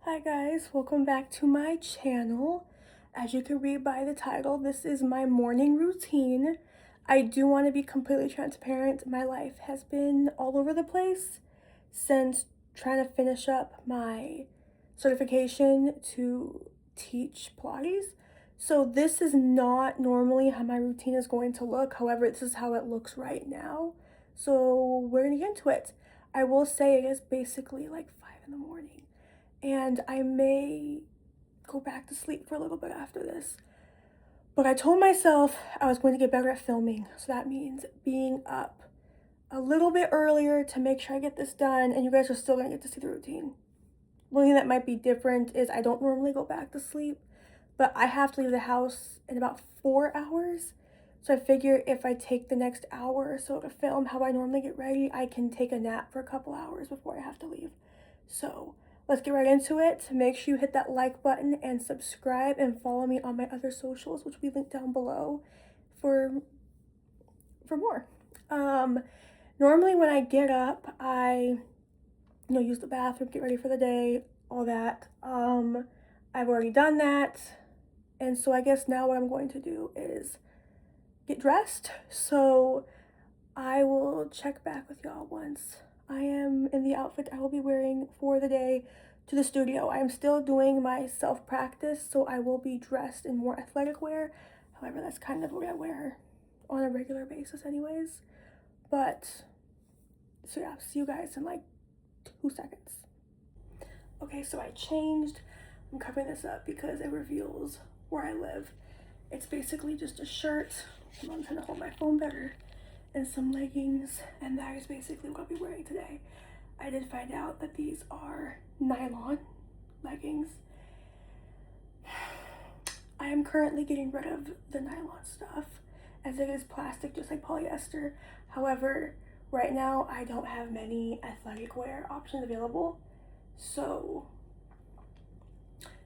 Hi guys, welcome back to my channel. As you can read by the title, this is my morning routine. I do want to be completely transparent. My life has been all over the place since trying to finish up my certification to teach Pilates. So this is not normally how my routine is going to look. However, this is how it looks right now. So we're gonna get into it. I will say it is basically like 5 in the morning. And I may go back to sleep for a little bit after this. But I told myself I was going to get better at filming. So that means being up a little bit earlier to make sure I get this done. And you guys are still going to get to see the routine. One thing that might be different is I don't normally go back to sleep. But I have to leave the house in about 4 hours. So I figure if I take the next hour or so to film how I normally get ready, I can take a nap for a couple hours before I have to leave. So let's get right into it. Make sure you hit that like button and subscribe and follow me on my other socials, which will be linked down below for more. Normally when I get up, I use the bathroom, get ready for the day, all that. I've already done that. And so I guess now what I'm going to do is get dressed. So I will check back with y'all once I am in the outfit I will be wearing for the day to the studio. I'm still doing my self-practice, so I will be dressed in more athletic wear. However, that's kind of what I wear on a regular basis anyways. But, so yeah, see you guys in like 2 seconds. Okay, so I changed. I'm covering this up because it reveals where I live. It's basically just a shirt. I'm trying to hold my phone better. And some leggings, and that is basically what I'll be wearing today. I did find out that these are nylon leggings. I am currently getting rid of the nylon stuff as it is plastic just like polyester. However, right now I don't have many athletic wear options available, so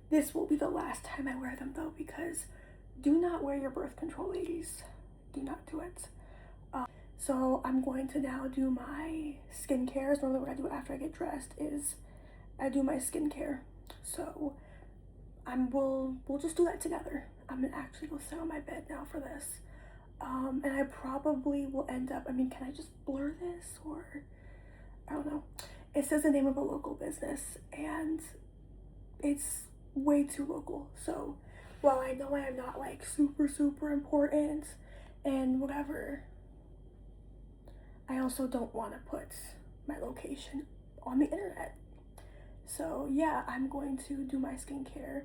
this will be the last time I wear them though, because do not wear your birth control, ladies. Do not do it. So I'm going to now do my skincare. Normally what I do after I get dressed is I do my skincare. So we'll just do that together. I'm gonna actually go sit on my bed now for this. And I probably will end up, can I just blur this, or I don't know. It says the name of a local business and it's way too local. So while I know I am not like super important and whatever, I also don't want to put my location on the internet. So yeah, I'm going to do my skincare,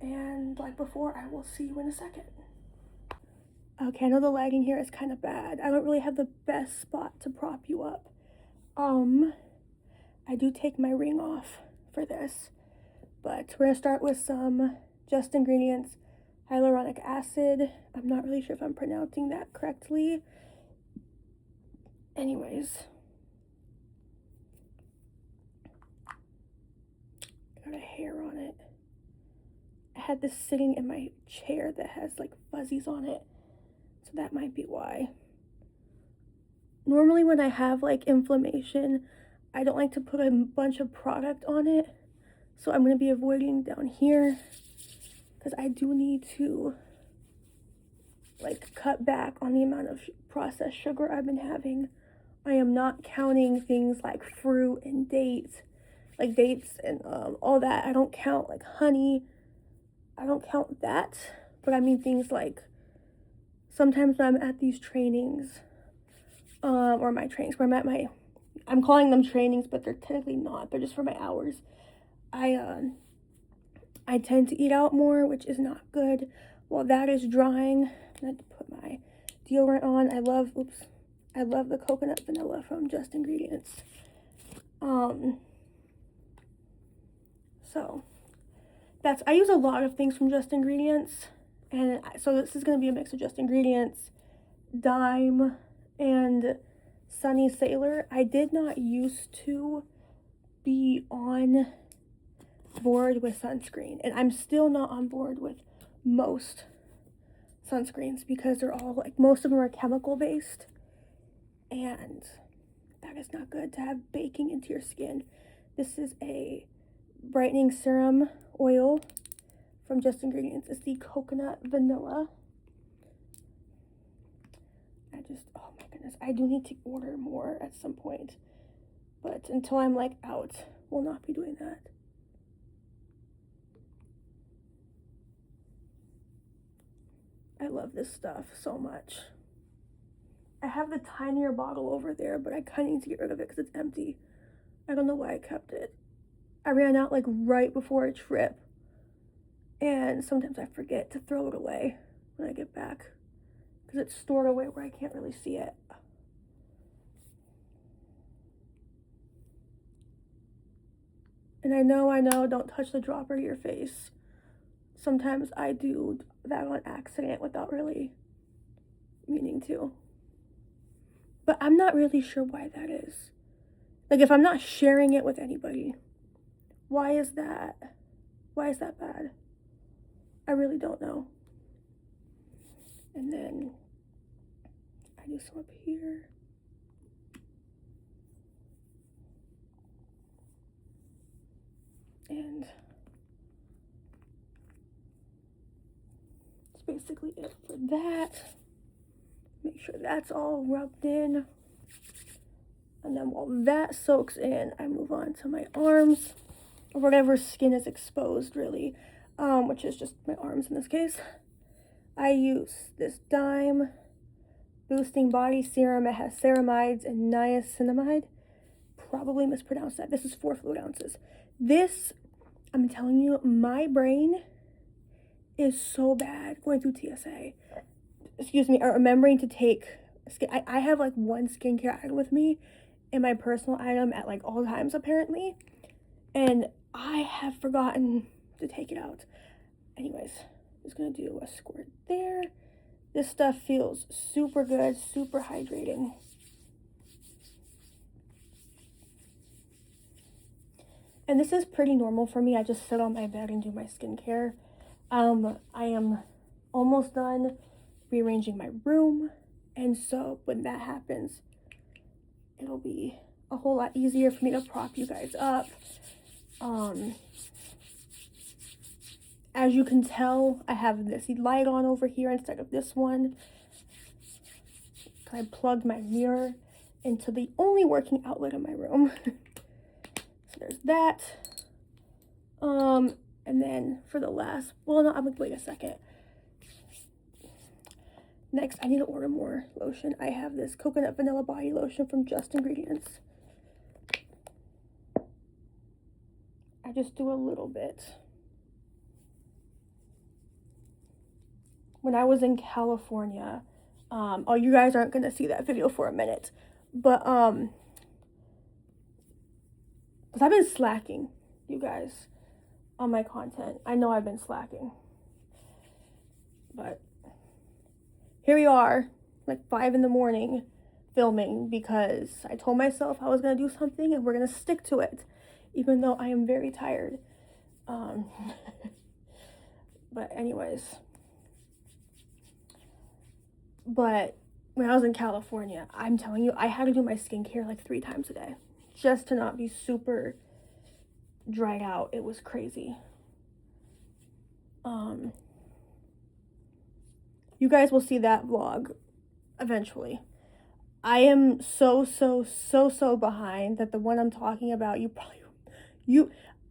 and like before, I will see you in a second. Okay, I know the lighting here is kind of bad. I don't really have the best spot to prop you up. I do take my ring off for this, but we're gonna start with some Just Ingredients hyaluronic acid. I'm not really sure if I'm pronouncing that correctly. Anyways, got a hair on it. I had this sitting in my chair that has like fuzzies on it, so that might be why. Normally when I have like inflammation, I don't like to put a bunch of product on it, so I'm going to be avoiding down here because I do need to like cut back on the amount of processed sugar I've been having. I am not counting things like fruit and dates, and all that. I don't count like honey. I don't count that, but I mean things like sometimes when I'm at these trainings, or my trainings, where I'm calling them trainings, but they're technically not. They're just for my hours. I tend to eat out more, which is not good. While that is drying, I have to put my deodorant on. I love the coconut vanilla from Just Ingredients. So I use a lot of things from Just Ingredients, and so this is going to be a mix of Just Ingredients, Dime, and Sunny Sailor. I did not used to be on board with sunscreen, and I'm still not on board with most sunscreens because they're all like, most of them are chemical based, and that is not good to have baking into your skin. This is a brightening serum oil from Just Ingredients. It's the coconut vanilla. Oh my goodness, I do need to order more at some point, but until I'm like out, we'll not be doing that. I love this stuff so much. I have the tinier bottle over there, but I kind of need to get rid of it because it's empty. I don't know why I kept it. I ran out like right before a trip, and sometimes I forget to throw it away when I get back because it's stored away where I can't really see it. And I know, don't touch the dropper to your face. Sometimes I do that on accident without really meaning to. But I'm not really sure why that is. Like, if I'm not sharing it with anybody, why is that? Why is that bad? I really don't know. And then I do some up here. And that's basically it for that. Make sure that's all rubbed in. And then while that soaks in, I move on to my arms, or whatever skin is exposed, really, which is just my arms in this case. I use this Dime Boosting Body Serum. It has ceramides and niacinamide. Probably mispronounced that. This is 4 fluid ounces. This, I'm telling you, my brain is so bad going through TSA. Excuse me, remembering to take I have like one skincare item with me and my personal item at like all times apparently, and I have forgotten to take it out. Anyways, I'm just gonna do a squirt there. This stuff feels super good, super hydrating. And this is pretty normal for me. I just sit on my bed and do my skincare. I am almost done rearranging my room, and so when that happens, it'll be a whole lot easier for me to prop you guys up. As you can tell, I have this light on over here instead of this one. I plugged my mirror into the only working outlet in my room. So there's that. And then for the last, well, no, I'm gonna wait a second. Next, I need to order more lotion. I have this coconut vanilla body lotion from Just Ingredients. I just do a little bit. When I was in California, oh, you guys aren't gonna see that video for a minute, but because I've been slacking, you guys, on my content. I know I've been slacking, but here we are, like 5 in the morning, filming because I told myself I was gonna do something and we're gonna stick to it, even though I am very tired. But anyways, but when I was in California, I'm telling you, I had to do my skincare like 3 times a day just to not be super dried out. It was crazy. You guys will see that vlog eventually. I am so behind that the one I'm talking about,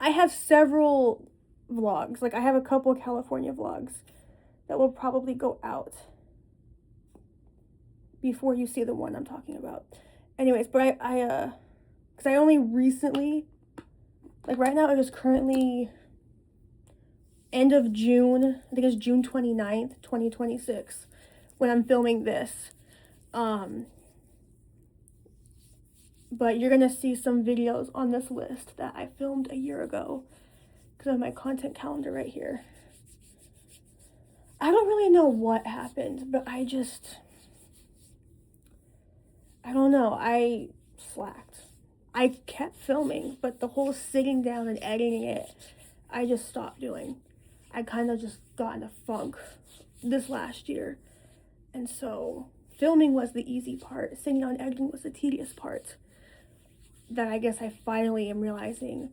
I have several vlogs. Like, I have a couple of California vlogs that will probably go out before you see the one I'm talking about. Anyways, but because I only recently, like right now it is currently end of June. I think it's June 29th, 2026 when I'm filming this. But you're gonna see some videos on this list that I filmed a year ago because I have my content calendar right here. I don't really know what happened, but I don't know. I slacked. I kept filming, but the whole sitting down and editing it, I just stopped doing. I kind of just got in a funk this last year. And so filming was the easy part. Sitting down and editing was the tedious part that I guess I finally am realizing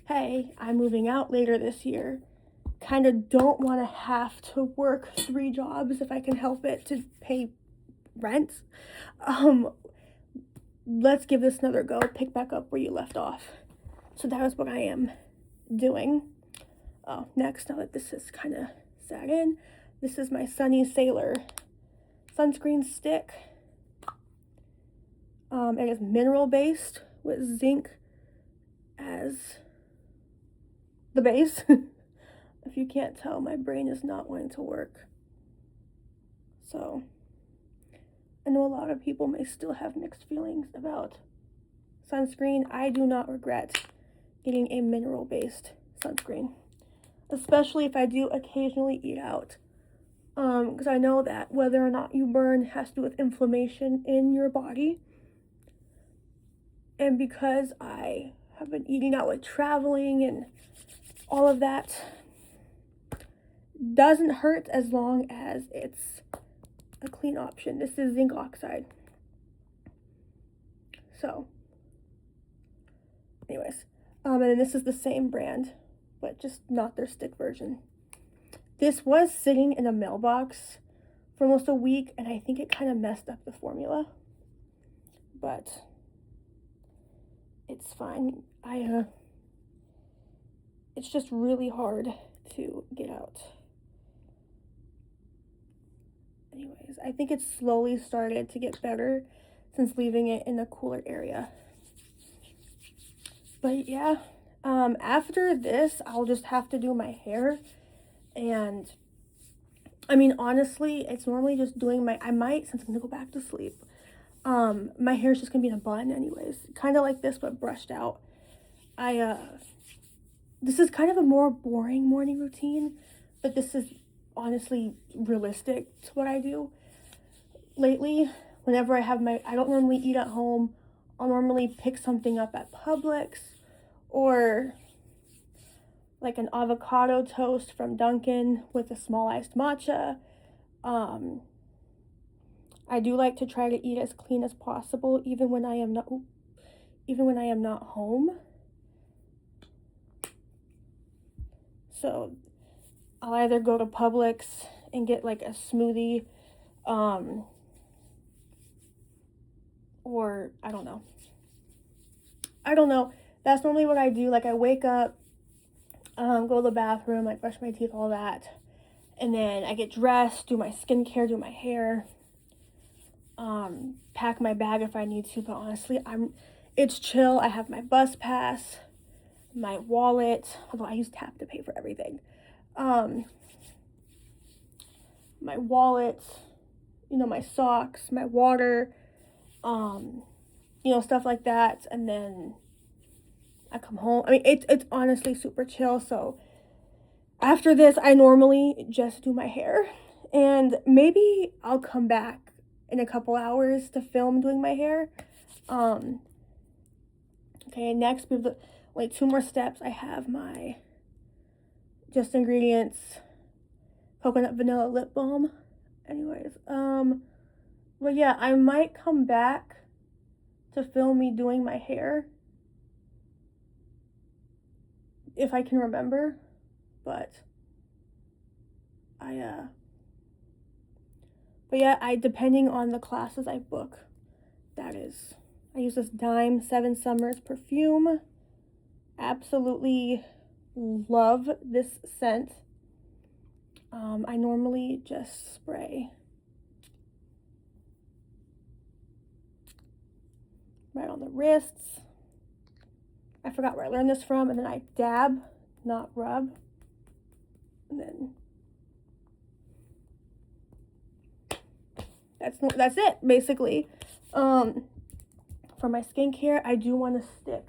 hey, I'm moving out later this year. Kind of don't want to have to work 3 jobs if I can help it to pay rent. Let's give this another go. Pick back up where you left off. So that is what I am doing. Oh, next, now that this is kind of sat in, this is my Sunny Sailor sunscreen stick. It is mineral based with zinc as the base. If you can't tell, my brain is not wanting to work. So I know a lot of people may still have mixed feelings about sunscreen. I do not regret getting a mineral based sunscreen, especially if I do occasionally eat out. Because I know that whether or not you burn has to do with inflammation in your body. And because I have been eating out with traveling and all of that, doesn't hurt as long as it's a clean option. This is zinc oxide. So, anyways, and then this is the same brand, but just not their stick version. This was sitting in a mailbox for almost a week, and I think it kind of messed up the formula, but it's fine. It's just really hard to get out. Anyways, I think it's slowly started to get better since leaving it in a cooler area. But yeah, after this, I'll just have to do my hair. And I mean, honestly, it's normally just doing I might, since I'm gonna go back to sleep, my hair's just gonna be in a bun anyways. Kind of like this, but brushed out. This is kind of a more boring morning routine, but this is honestly realistic to what I do. Lately, whenever I don't normally eat at home, I'll normally pick something up at Publix, or like an avocado toast from Dunkin' with a small iced matcha. I do like to try to eat as clean as possible, even when I am not home. So I'll either go to Publix and get like a smoothie, or I don't know. That's normally what I do. Like, I wake up, go to the bathroom, like brush my teeth, all that, and then I get dressed, do my skincare, do my hair, pack my bag if I need to. But honestly, it's chill. I have my bus pass, my wallet, although I use tap to pay for everything. My wallet, my socks, my water, stuff like that. And then I come home. I mean, it's honestly super chill. So after this, I normally just do my hair, and maybe I'll come back in a couple hours to film doing my hair. Okay, next we have 2 more steps. I have my Just Ingredients coconut vanilla lip balm. Anyways, but yeah, I might come back to film me doing my hair if I can remember, but depending on the classes I book, I use this Dime 7 Summers perfume. Absolutely love this scent. I normally just spray right on the wrists. I forgot where I learned this from, and then I dab, not rub, and then that's it basically. For my skincare, I do want to stick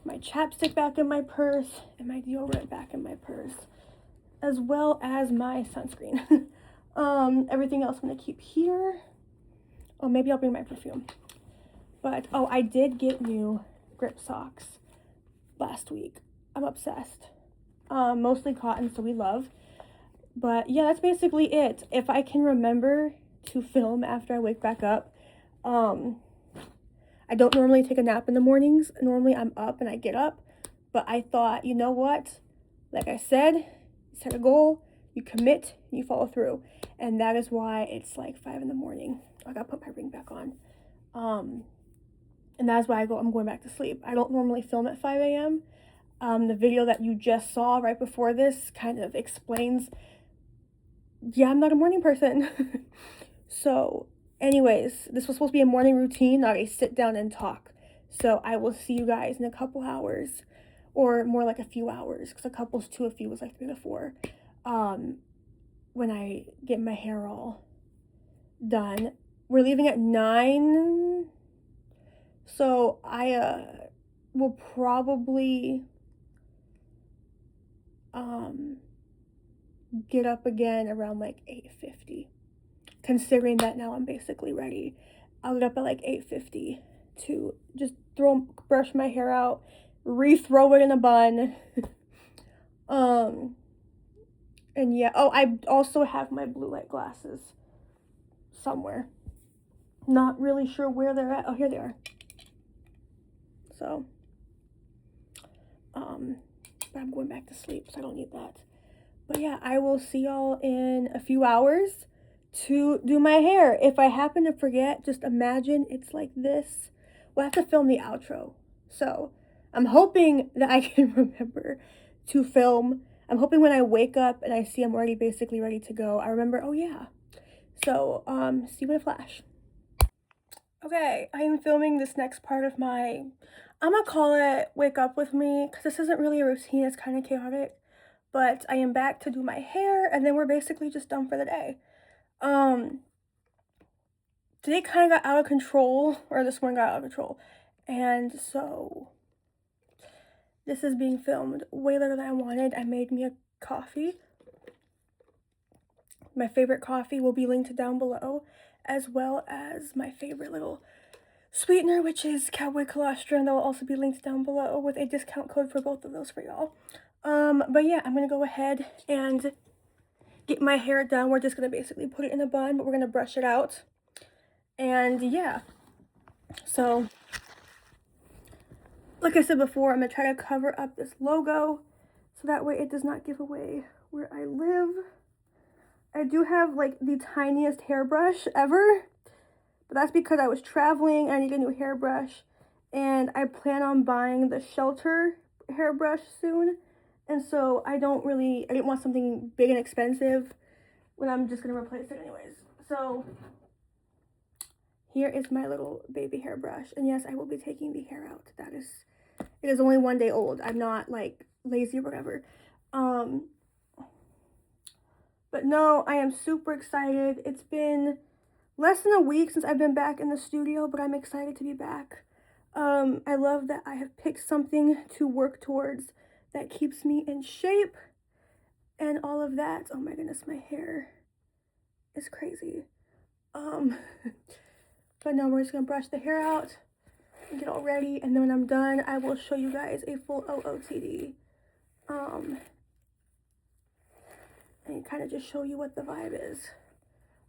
my chapstick back in my purse and my deodorant back in my purse, as well as my sunscreen. Everything else I'm gonna keep here. Oh, maybe I'll bring my perfume. But I did get new grip socks last week. I'm obsessed. Mostly cotton, so we love. But yeah, that's basically it. If I can remember to film after I wake back up. I don't normally take a nap in the mornings. Normally I'm up and I get up, But I thought, you know what? Like I said, you set a goal, you commit, you follow through. And that is why it's like 5 in the morning. I gotta put my ring back on. And that's why I'm going back to sleep. I don't normally film at 5 a.m. The video that you just saw right before this kind of explains, yeah, I'm not a morning person. So, anyways, this was supposed to be a morning routine, not a sit down and talk. So I will see you guys in a couple hours, or more like a few hours, because a couple's 2, a few was like 3 to 4. When I get my hair all done. We're leaving at 9. So I will probably get up again around like 8:50. Considering that now I'm basically ready. I'll get up at like 8:50 to just brush my hair out, re-throw it in a bun. And yeah, oh, I also have my blue light glasses somewhere. Not really sure where they're at. Oh, here they are. So, but I'm going back to sleep, so I don't need that. But yeah, I will see y'all in a few hours to do my hair. If I happen to forget, just imagine it's like this. We'll have to film the outro. So, I'm hoping that I can remember to film. I'm hoping when I wake up and I see I'm already basically ready to go, I remember, oh yeah. So, see you in a flash. Okay, I am filming this next part of my, I'm gonna call it Wake Up With Me, because this isn't really a routine, it's kind of chaotic. But I am back to do my hair, and then we're basically just done for the day. Today kind of got out of control, or this one got out of control. And so, this is being filmed way later than I wanted. I made me a coffee. My favorite coffee will be linked down below, as well as my favorite little sweetener, which is COWBOY Colostrum. That will also be linked down below with a discount code for both of those for y'all. But yeah, I'm gonna go ahead and get my hair done. We're just gonna basically put it in a bun, but we're gonna brush it out. And yeah, so like I said before, I'm gonna try to cover up this logo so that way it does not give away where I live. I do have like the tiniest hairbrush ever, but that's because I was traveling and I need a new hairbrush, and I plan on buying the Shelter hairbrush soon. And so I didn't want something big and expensive when I'm just going to replace it anyways. So here is my little baby hairbrush. And yes, I will be taking the hair out. It is only 1 day old. I'm not like lazy or whatever. But no, I am super excited. It's been less than a week since I've been back in the studio, but I'm excited to be back. I love that I have picked something to work towards that keeps me in shape and all of that. Oh my goodness, my hair is crazy. But no, we're just gonna brush the hair out and get all ready, and then when I'm done, I will show you guys a full OOTD. And kind of just show you what the vibe is.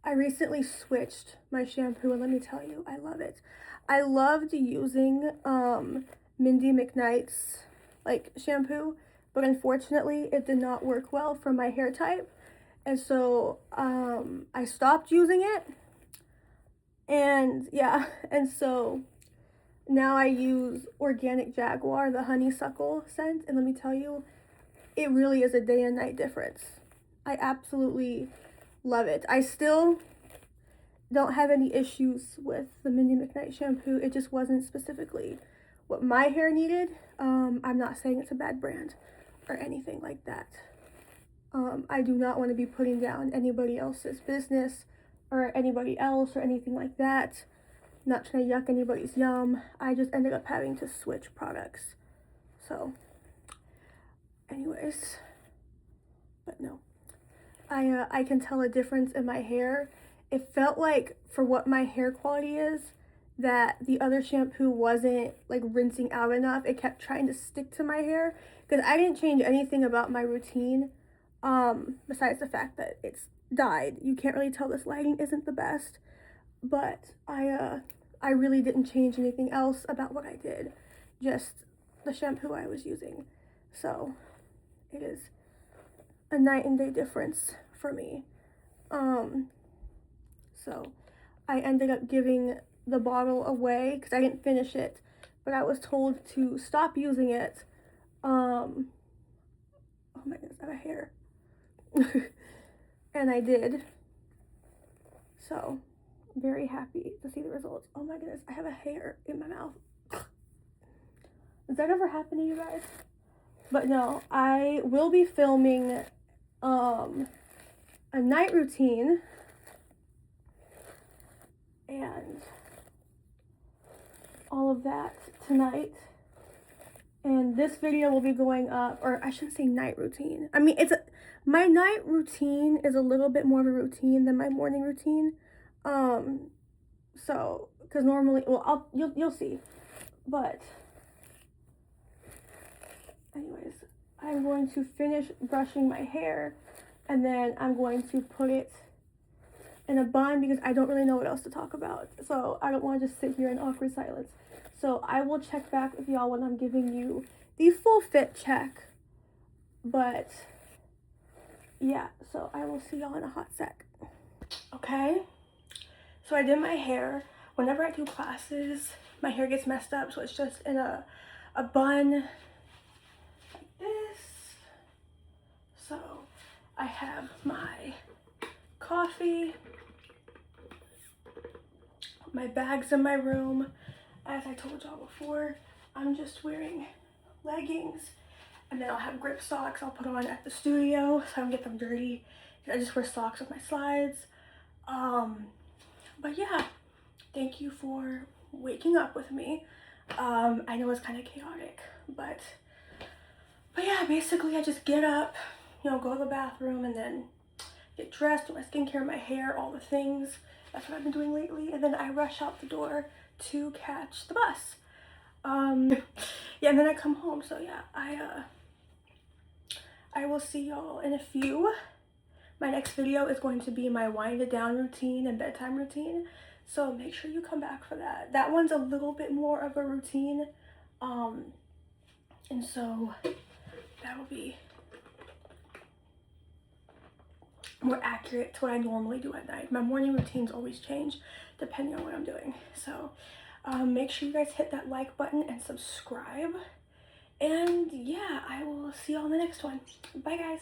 I recently switched my shampoo, and let me tell you, I love it. I loved using Mindy McKnight's like shampoo, but unfortunately it did not work well for my hair type, and so I stopped using it. And yeah, and so now I use Organic Jaguar, the honeysuckle scent, and let me tell you, it really is a day and night difference. I absolutely love it. I still don't have any issues with the Mindy McKnight shampoo. It just wasn't specifically what my hair needed. I'm not saying it's a bad brand or anything like that. I do not want to be putting down anybody else's business or anybody else or anything like that. Not trying to yuck anybody's yum. I just ended up having to switch products. So, anyways, but no. I can tell a difference in my hair. It felt like, for what my hair quality is, that the other shampoo wasn't like rinsing out enough. It kept trying to stick to my hair, because I didn't change anything about my routine, besides the fact that it's dyed. You can't really tell this lighting isn't the best, but I really didn't change anything else about what I did. Just the shampoo I was using. So it is a night and day difference for me. So I ended up giving the bottle away because I didn't finish it, but I was told to stop using it. Oh my goodness, I have a hair. And I did. So very happy to see the results. Oh my goodness, I have a hair in my mouth. Does that ever happen to you guys? But no, I will be filming a night routine and all of that tonight. And this video will be going up, or I shouldn't say night routine. I mean, my night routine is a little bit more of a routine than my morning routine. So, because normally, well, you'll see. But anyways, I'm going to finish brushing my hair, and then I'm going to put it in a bun because I don't really know what else to talk about. So I don't want to just sit here in awkward silence. So I will check back with y'all when I'm giving you the full fit check. But yeah, so I will see y'all in a hot sec. Okay, so I did my hair. Whenever I do classes, my hair gets messed up, so it's just in a bun like this. So I have my coffee, my bags in my room. As I told y'all before, I'm just wearing leggings, and then I'll have grip socks I'll put on at the studio so I don't get them dirty. I just wear socks with my slides. But yeah, thank you for waking up with me. I know it's kind of chaotic, but yeah, basically I just get up, you know, go to the bathroom, and then get dressed, do my skincare, my hair, all the things. That's what I've been doing lately, and then I rush out the door to catch the bus. Yeah, and then I come home. So yeah, I will see y'all in a few. My next video is going to be my wind it down routine and bedtime routine, so make sure you come back for that. That one's a little bit more of a routine, and so that will be more accurate to what I normally do at night. My morning routines always change depending on what I'm doing. So make sure you guys hit that like button and subscribe. And yeah, I will see y'all in the next one. Bye guys.